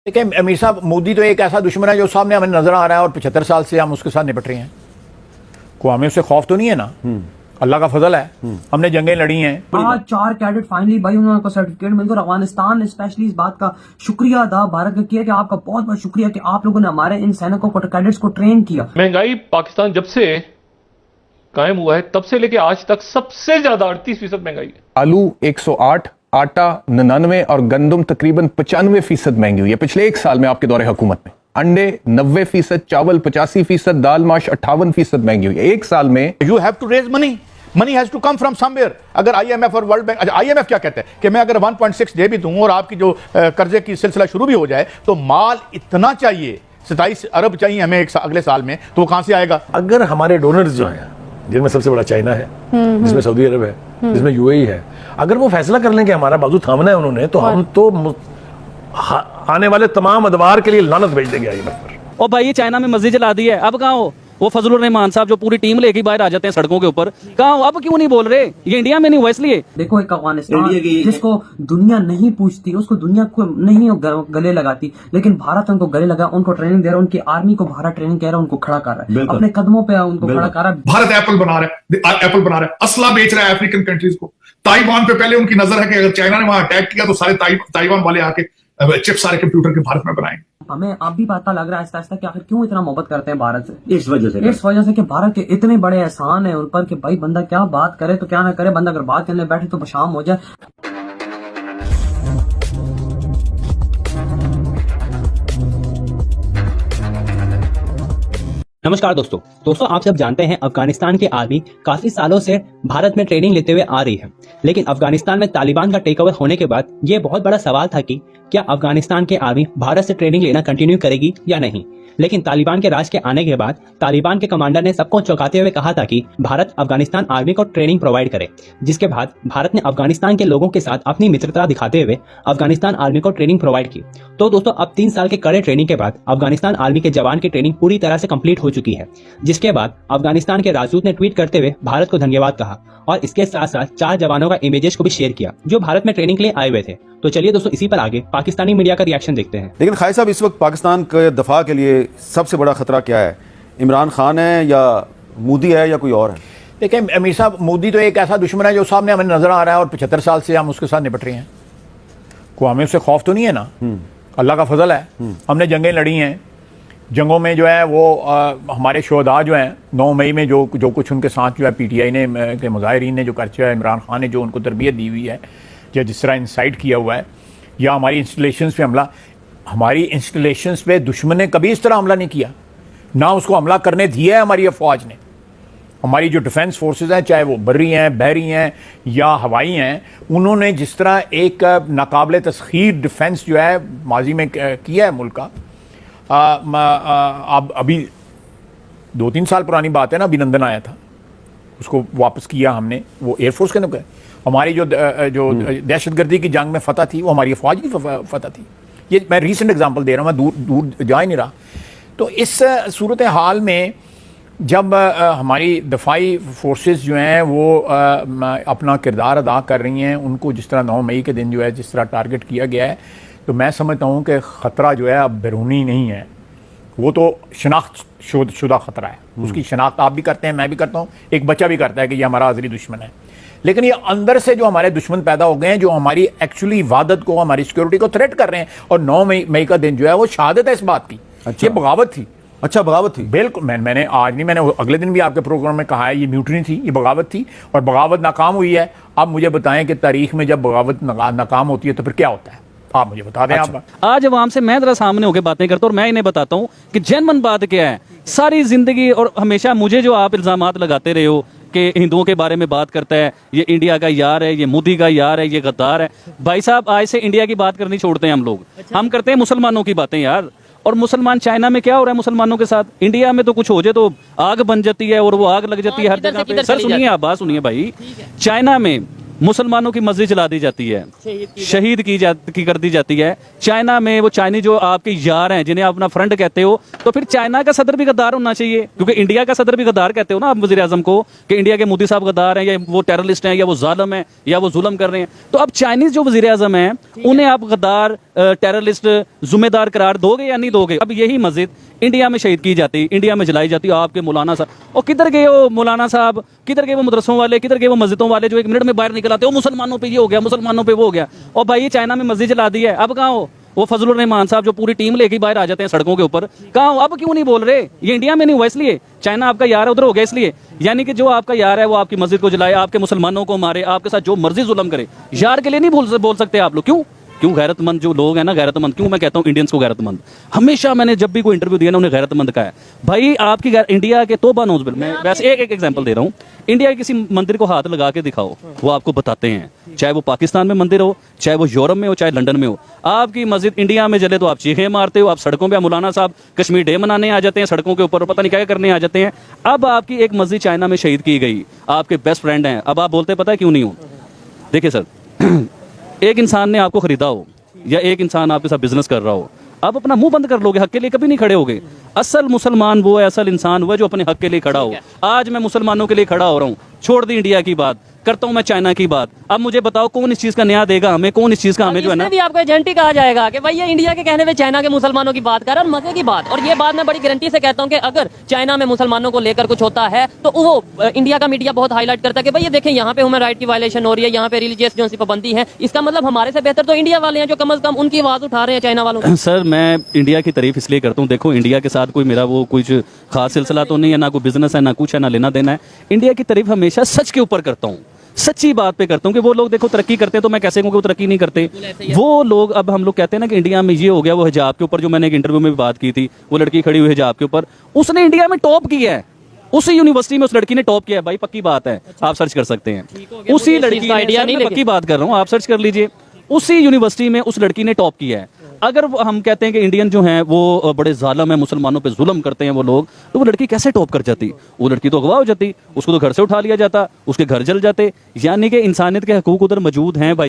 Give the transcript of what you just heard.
देखिए अमीर साहब, मोदी तो एक ऐसा दुश्मन है जो सामने हमें नजर आ रहा है और 75 साल से हम उसके साथ निपट रहे हैं। को हमें उससे खौफ तो नहीं है ना। अल्लाह का फजल है, हमने जंगें लड़ी हैं। आज 4 कैडेट फाइनली भाई उनको सर्टिफिकेट मिल गया। अफगानिस्तान ने स्पेशली इस बात का शुक्रिया अदा भारत ने किया कि आपका बहुत बहुत शुक्रिया कि आप लोगों ने हमारे इन सैनिकों को कैडेट्स को ट्रेन किया। महंगाई पाकिस्तान जब से कायम हुआ है तब से लेके आज तक सबसे ज्यादा 38% महंगाई है। आलू 108, आटा 99 और गंदम तकरीबन 95% महंगी हुई है पिछले एक साल में आपके दौरे हुकूमत में। अंडे 90%, चावल 85%, दाल माश 58% महंगी हुई है एक साल में। You have to raise money has to come from somewhere. अगर आईएमएफ और वर्ल्ड बैंक, आईएमएफ क्या कहते हैं कि मैं अगर 1.6 दे भी दूं और आपकी जो कर्जे की सिलसिला शुरू भी हो जाए तो माल इतना चाहिए, 27 अरब चाहिए हमें अगले साल में, तो वो कहां से आएगा? अगर हमारे डोनर्स जो हैं, जिनमें सबसे बड़ा चाइना है, जिसमें सऊदी अरब है, जिसमें यूएई है, अगर वो फैसला कर लें कि हमारा बाजू थामना है उन्होंने, तो हम तो आने वाले तमाम अदवार के लिए लानत भेज देंगे आईएमएफ पर। और भाई ये चाइना में मस्जिद जला दी है, अब कहाँ हो? वो फजलुर रहमान साहब जो पूरी टीम लेके बाहर आ जाते हैं सड़कों के ऊपर, कहाँ हो? अब क्यों नहीं बोल रहे? ये इंडिया में नहीं हुआ इसलिए। देखो एक अफगानिस्तान जिसको दुनिया नहीं पूछती, उसको दुनिया को नहीं गले लगाती, लेकिन भारत उनको गले लगा, उनको ट्रेनिंग दे रहा है, उनकी आर्मी को भारत ट्रेनिंग कह रहा है, उनको खड़ा कर रहा है, अपने कदमों पे उनको खड़ा कर रहा है। भारत एप्पल बना रहा है, असला बेच रहा है अफ्रीकन कंट्रीज को। ताइवान पे पहले उनकी नजर है कि अगर चाइना ने वहां अटैक किया तो सारे ताइवान वाले आके चिप सारे कंप्यूटर के भारत में बनाएंगे। हमें अब भी पता लग रहा है आहिस्ता कि आखिर क्यों इतना मोहब्बत करते हैं भारत से। इस वजह से कि भारत के इतने बड़े एहसान है उन पर कि भाई बंदा क्या बात करे तो क्या ना करे, बंदा अगर बात करने बैठे तो शाम हो जाए। नमस्कार दोस्तों आप सब जानते हैं अफगानिस्तान की आर्मी काफी सालों से भारत में ट्रेनिंग लेते हुए आ रही है, लेकिन अफगानिस्तान में तालिबान का टेक ओवर होने के बाद ये बहुत बड़ा सवाल था कि क्या अफगानिस्तान की आर्मी भारत से ट्रेनिंग लेना कंटिन्यू करेगी या नहीं। लेकिन तालिबान के राज के आने के बाद तालिबान के कमांडर ने सबको चौंकाते हुए कहा था कि भारत अफगानिस्तान आर्मी को ट्रेनिंग प्रोवाइड करे, जिसके बाद भारत ने अफगानिस्तान के लोगों के साथ अपनी मित्रता दिखाते हुए अफगानिस्तान आर्मी को ट्रेनिंग प्रोवाइड की। तो दोस्तों अब 3 साल के कड़े ट्रेनिंग के बाद अफगानिस्तान आर्मी के जवान की ट्रेनिंग पूरी तरह से कंप्लीट हो चुकी है, जिसके बाद अफगानिस्तान के राजदूत ने ट्वीट करते हुए भारत को धन्यवाद कहा और इसके साथ साथ 4 जवानों का इमेजेस को भी शेयर किया जो भारत में ट्रेनिंग के लिए आए हुए थे। तो चलिए दोस्तों इसी पर आगे पाकिस्तानी मीडिया का रिएक्शन देखते हैं। लेकिन खाई साहब, इस वक्त पाकिस्तान के दफा के लिए सबसे बड़ा खतरा क्या है? इमरान खान है या मोदी है या कोई और है? देखिए अमीर साहब, मोदी तो एक ऐसा दुश्मन है जो सामने हमें नजर आ रहा है और 75 साल से हम उसके साथ निपट रहे हैं। को हमें उससे खौफ तो नहीं है ना। अल्लाह का फजल है, हमने जंगें लड़ी हैं। जंगों में जो है वो हमारे शोहदा जो हैं 9 मई में जो कुछ उनके साथ जो है पीटीआई ने के मुजाहिरीन ने जो खर्चा है, इमरान खान ने जो उनको तरबियत दी हुई है या जिस तरह इंसाइट किया हुआ है, या हमारी इंस्टॉलेशंस पे हमला, हमारी इंस्टॉलेशंस पे दुश्मन ने कभी इस तरह हमला नहीं किया, ना उसको हमला करने दिया है हमारी अफवाज ने। हमारी जो डिफेंस फोर्सेस हैं, चाहे वो बर्री हैं, बहरी हैं या हवाई हैं, उन्होंने जिस तरह एक नाकाबिले तस्खीर डिफेंस जो है माजी में किया है मुल्क का। अब अभी 2-3 साल पुरानी बात है ना, अभिनंदन आया था, उसको वापस किया हमने, वो एयरफोर्स के अंदर। हमारी जो दहशतगर्दी की जंग में फतह थी वो हमारी अफवाज की फतह थी। ये मैं रीसेंट एग्जांपल दे रहा हूँ, मैं दूर जा ही नहीं रहा। तो इस सूरत हाल में जब हमारी दफाई फोर्सेस जो हैं वो अपना किरदार अदा कर रही हैं, उनको जिस तरह 9 मई के दिन जो है जिस तरह टारगेट किया गया है, तो मैं समझता हूँ कि ख़तरा जो है अब बैरूनी नहीं है, वो तो शनाख्त शुदा ख़तरा है। उसकी शनाख्त आप भी करते हैं, मैं भी करता हूँ, एक बच्चा भी करता है कि ये हमारा आज़री दुश्मन है। लेकिन ये अंदर से जो हमारे दुश्मन पैदा हो गए हैं, जो हमारी एक्चुअली इबादत को, हमारी सिक्योरिटी को थ्रेट कर रहे हैं। और 9 मई का दिन जो है वो शहादत है इस बात की। अच्छा, ये बगावत थी। अच्छा, बगावत थी। बिल्कुल, मैंने आज नहीं, मैंने अगले दिन भी आपके प्रोग्राम में कहा है, ये म्यूटनी थी, ये बगावत थी और बगावत नाकाम हुई है। अब मुझे बताएं कि तारीख में जब बगावत नाकाम होती है तो फिर क्या होता है, आप मुझे बता दें। अच्छा। आज आवाम से मैं जरा सामने होकर बातें करता हूँ और मैं इन्हें बताता हूँ कि जेन्युइन बात क्या है। सारी जिंदगी और हमेशा मुझे जो आप इल्जामात लगाते रहे हो कि हिंदुओं के बारे में बात करता है, ये इंडिया का यार है, ये मोदी का यार है, ये गद्दार है। भाई साहब आज से इंडिया की बात करनी छोड़ते हैं हम लोग। हम करते हैं मुसलमानों की बातें यार। और मुसलमान चाइना में क्या हो रहा है मुसलमानों के साथ, इंडिया में तो कुछ हो जाए तो आग बन जाती है और वो आग लग जाती है हर जगह पे। सर सुनिए, आप बात सुनिए भाई, चाइना में मुसलमानों की मस्जिद जला दी जाती है, शहीद की कर दी जाती है। चाइना में वो चाइनीज जो आपके यार हैं, जिन्हें आप अपना फ्रेंड कहते हो, तो फिर चाइना का सदर भी गद्दार होना चाहिए, क्योंकि इंडिया का सदर भी गद्दार कहते हो ना आप वज़ीर आज़म को, कि इंडिया के मोदी साहब गद्दार हैं या वो टेररिस्ट हैं या वो जालिम हैं या वो जुल्म कर रहे हैं। तो अब चाइनीज जो वज़ीर आज़म हैं उन्हें आप गद्दार टेररिस्ट जिम्मेदार करार दोगे या नहीं दोगे? अब यही मस्जिद इंडिया में शहीद की जाती, इंडिया में जलाई जाती, आपके मौलाना साहब, और किधर गए वो मौलाना साहब, किधर गए वो मदरसों वाले, किधर गए वो मस्जिदों वाले जो 1 मिनट में बाहर निकल आते हो, मुसलमानों पे ये हो गया, मुसलमानों पे वो हो गया। और भाई ये चाइना में मस्जिद जला दी है, अब कहाँ हो? वो फजलुर रहमान साहब जो पूरी टीम लेके बाहर आ जाते हैं सड़कों के ऊपर, कहाँ हो? अब क्यों नहीं बोल रहे? ये इंडिया में नहीं हुआ इसलिए, चाइना आपका यार है उधर हो गया इसलिए। यानी कि जो आपका यार है वो आपकी मस्जिद को जलाए, आपके मुसलमानों को मारे, आपके साथ जो मर्जी जुल्म करे, यार के लिए नहीं बोल सकते आप लोग? क्यों गैरतमंद जो लोग हैं ना, गैरतमंद, क्यों मैं कहता हूँ इंडियंस को गैरतमंद, हमेशा मैंने जब भी कोई इंटरव्यू दिया ना उन्हें गैरतमंद कहा है। भाई आपकी इंडिया के तोबा नौजबिल, मैं वैसे एक एग्जांपल दे रहा हूँ, इंडिया के किसी मंदिर को हाथ लगा के दिखाओ, वो आपको बताते हैं, चाहे वो पाकिस्तान में मंदिर हो, चाहे वो यूरोप में हो, चाहे लंदन में हो, आपकी मस्जिद इंडिया में जले तो आप चीखें मारते हो, आप सड़कों पे, मौलाना साहब कश्मीर डे मनाने आ जाते हैं सड़कों के ऊपर, पता नहीं क्या करने आ जाते हैं। अब आपकी एक मस्जिद चाइना में शहीद की गई, आपके बेस्ट फ्रेंड हैं, अब आप बोलते पता है क्यों नहीं हो? देखिए सर, एक इंसान ने आपको खरीदा हो या एक इंसान आपके साथ बिजनेस कर रहा हो, आप अपना मुंह बंद कर लोगे, हक के लिए कभी नहीं खड़े होगे। असल मुसलमान वो है, असल इंसान वो है जो अपने हक के लिए खड़ा हो। आज मैं मुसलमानों के लिए खड़ा हो रहा हूँ, छोड़ दी इंडिया की बात, करता हूं मैं चाइना की बात। अब मुझे बताओ कौन इस चीज का न्याय देगा हमें, कौन इस चीज का हमें जो है ना, भी आपको एजेंट ही कहा जाएगा कि भाई ये इंडिया के कहने में चाइना के मुसलमानों की बात कर रहा है, और मजे की बात। और ये बात मैं बड़ी गारंटी से कहता हूं कि अगर चाइना में मुसलमानों को लेकर कुछ होता है तो वो इंडिया का मीडिया बहुत हाईलाइट करता है कि भाई ये देखें यहाँ पे ह्यूमन राइट की वायलेशन हो रही है, यहाँ पे रिलीजियस जो सी पाबंदी है, इसका मतलब हमारे से बेहतर तो इंडिया वाले हैं जो कम अज कम उनकी आवाज उठा रहे हैं चाइना वालों की। सर मैं इंडिया की तारीफ इसलिए करता हूँ, देखो इंडिया के साथ कोई मेरा वो कुछ खास सिलसिला तो नहीं है, ना कोई बिजनेस है, ना कुछ है, ना लेना देना है। इंडिया की तारीफ हमेशा सच के ऊपर करता हूँ, सच्ची बात पे करता हूँ कि वो लोग देखो तरक्की करते हैं तो मैं कैसे कहूँ कि वो तरक्की नहीं करते। वो लोग, अब हम लोग कहते हैं ना कि इंडिया में ये हो गया, वो हिजाब के ऊपर, जो मैंने एक इंटरव्यू में भी बात की थी, वो लड़की खड़ी हुई हिजाब के ऊपर, उसने इंडिया में टॉप किया है, उसी यूनिवर्सिटी में उस लड़की ने टॉप किया है भाई, पक्की बात है, आप सर्च कर सकते हैं। उसी लड़की का आइडिया नहीं, पक्की बात कर रहा हूँ, आप सर्च कर लीजिए, उसी यूनिवर्सिटी में उस लड़की ने टॉप किया है। अगर हम कहते हैं कि इंडियन जो हैं वो बड़े जालिम है, मुसलमानों पे जुल्म करते हैं वो लोग, तो वो लड़की कैसे टॉप कर जाती? वो लड़की तो अगवा हो जाती, उसको तो घर से उठा लिया जाता, उसके घर जल जाते। यानी कि इंसानियत के हकूक उधर मौजूद हैं भाई।